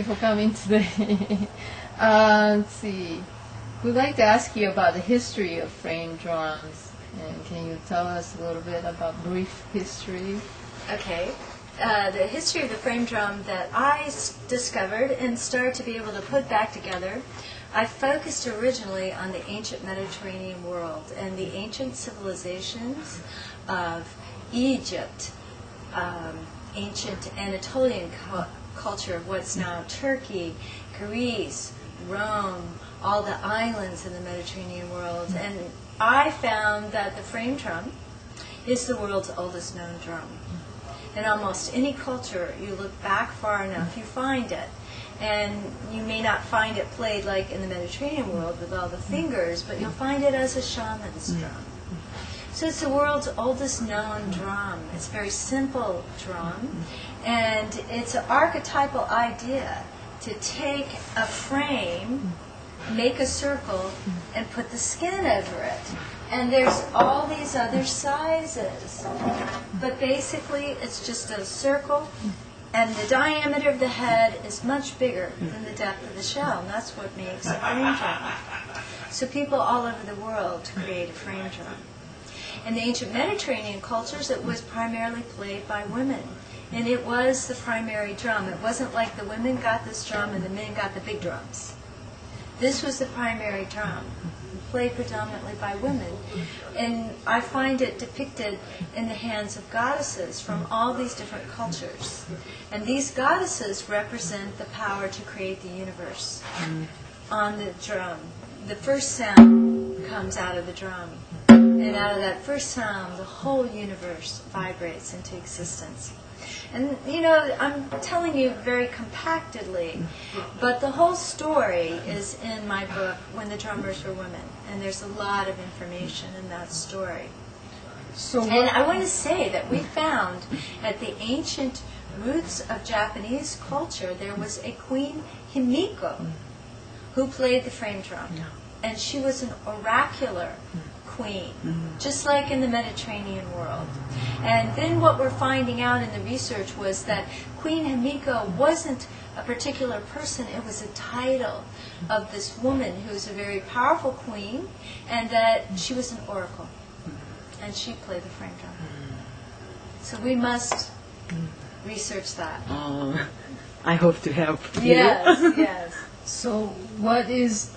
For coming today. Let's see. We'd like to ask you about the history of frame drums. And can you tell us a little bit about brief history? Okay. The history of the frame drum that I discovered and started to be able to put back together, I focused originally on the ancient Mediterranean world and the ancient civilizations of Egypt, ancient Anatolian culture of what's now Turkey, Greece, Rome, all the islands in the Mediterranean world. And I found that the frame drum is the world's oldest known drum. In almost any culture, you look back far enough, you find it. And you may not find it played like in the Mediterranean world with all the fingers, but you'll find it as a shaman's drum. So it's the world's oldest known drum. It's a very simple drum, and it's an archetypal idea to take a frame, make a circle, and put the skin over it. And there's all these other sizes, but basically it's just a circle, and the diameter of the head is much bigger than the depth of the shell, and that's what makes a frame drum. So people all over the world create a frame drum. In the ancient Mediterranean cultures, it was primarily played by women. And it was the primary drum. It wasn't like the women got this drum and the men got the big drums. This was the primary drum, played predominantly by women. And I find it depicted in the hands of goddesses from all these different cultures. And these goddesses represent the power to create the universe on the drum. The first sound comes out of the drum. And out of that first sound, the whole universe vibrates into existence. And, you know, I'm telling you very compactedly, but the whole story is in my book, When the Drummers Were Women. And there's a lot of information in that story. And I want to say that we found at the ancient roots of Japanese culture, there was a Queen Himiko who played the frame drum. And she was an oracular queen, just like in the Mediterranean world. And then what we're finding out in the research was that Queen Himiko wasn't a particular person, it was a title of this woman who was a very powerful queen, and that she was an oracle. And she played the frame drum. So we must research that. I hope to help you. Yes, yes. So what is,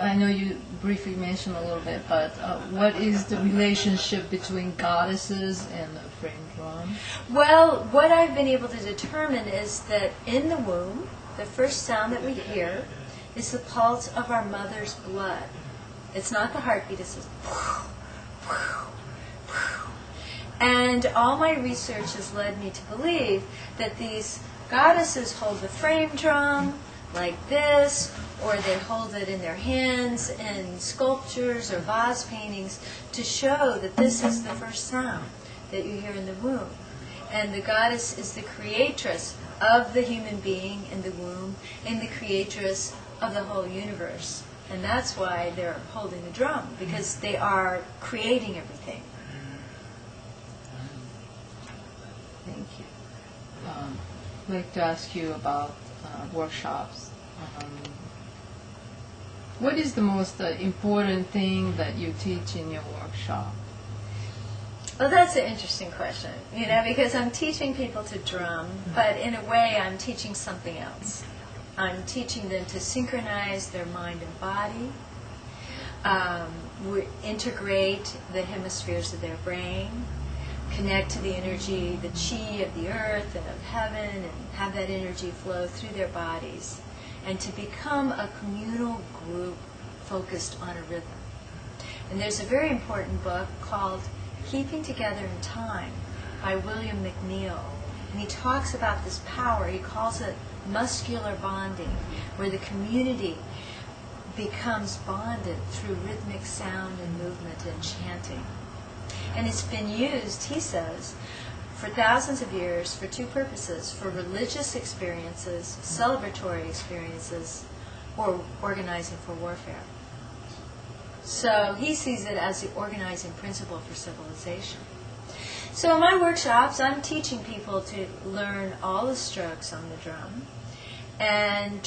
I know you briefly mentioned a little bit, but what is the relationship between goddesses and the frame drum? Well, what I've been able to determine is that in the womb, the first sound that we hear is the pulse of our mother's blood. It's not the heartbeat, it's just and all my research has led me to believe that these goddesses hold the frame drum like this, or they hold it in their hands in sculptures or vase paintings to show that this is the first sound that you hear in the womb. And the goddess is the creatress of the human being in the womb and the creatress of the whole universe. And that's why they're holding the drum, because they are creating everything. Thank you. I'd like to ask you about workshops. What is the most important thing that you teach in your workshop? Well, that's an interesting question, you know, because I'm teaching people to drum, but in a way I'm teaching something else. I'm teaching them to synchronize their mind and body, integrate the hemispheres of their brain, connect to the energy, the chi of the earth and of heaven, and have that energy flow through their bodies, and to become a communal group focused on a rhythm. And there's a very important book called Keeping Together in Time by William McNeill. And he talks about this power, he calls it muscular bonding, where the community becomes bonded through rhythmic sound and movement and chanting. And it's been used, he says, for thousands of years for two purposes: for religious experiences, celebratory experiences, or organizing for warfare. So he sees it as the organizing principle for civilization. So in my workshops, I'm teaching people to learn all the strokes on the drum and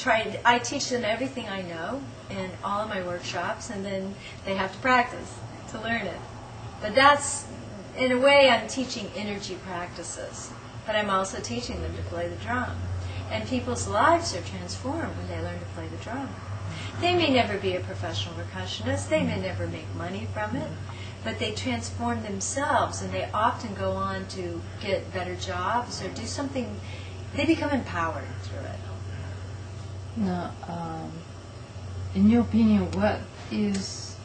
I teach them everything I know in all of my workshops, and then they have to practice to learn it. But that's, in a way, I'm teaching energy practices, but I'm also teaching them to play the drum. And people's lives are transformed when they learn to play the drum. They may never be a professional percussionist, they may never make money from it, but they transform themselves, and they often go on to get better jobs or do something. They become empowered through it. Now, in your opinion, what is,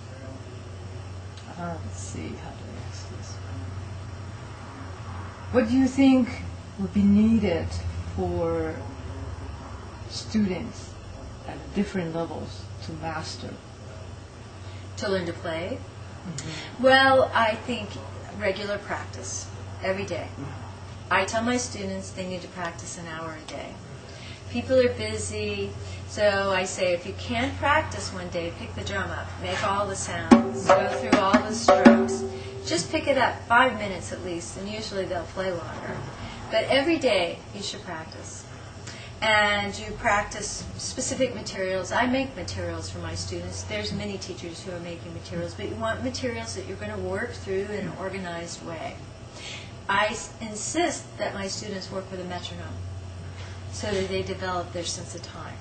let's see, how do I ask this? What do you think would be needed for students at different levels to master? To learn to play? Well, I think regular practice, every day. I tell my students they need to practice an hour a day. People are busy, so I say if you can't practice one day, pick the drum up, make all the sounds, go through all the strokes. Just pick it up 5 minutes at least, and usually they'll play longer. But every day you should practice. And you practice specific materials. I make materials for my students. There's many teachers who are making materials, but you want materials that you're going to work through in an organized way. I insist that my students work with a metronome so that they develop their sense of time.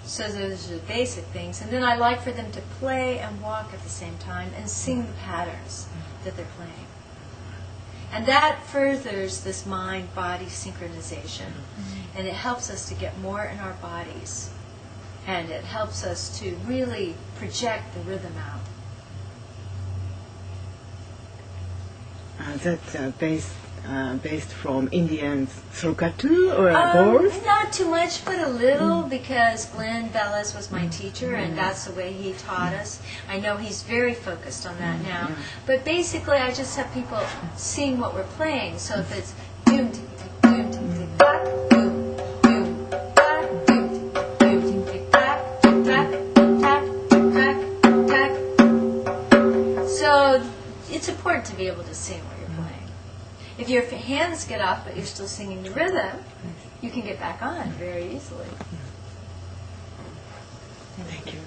So those are the basic things. And then I like for them to play and walk at the same time and sing the patterns that they're playing. And that furthers this mind-body synchronization. And it helps us to get more in our bodies. And it helps us to really project the rhythm out. That's based from Indian Srokatu or both? Not too much, but a little, because Glenn Bellis was my teacher, and that's the way he taught us. I know he's very focused on that now. But basically, I just have people sing what we're playing. So if it's doom, tick, tick, doom, tick, tick, back, doom, doom, back, doom, tick, doom, tick, tick, back, tack, tack, tack, tack. So it's important to be able to sing what you're playing. If your hands get off but you're still singing the rhythm, you can get back on very easily. Thank you.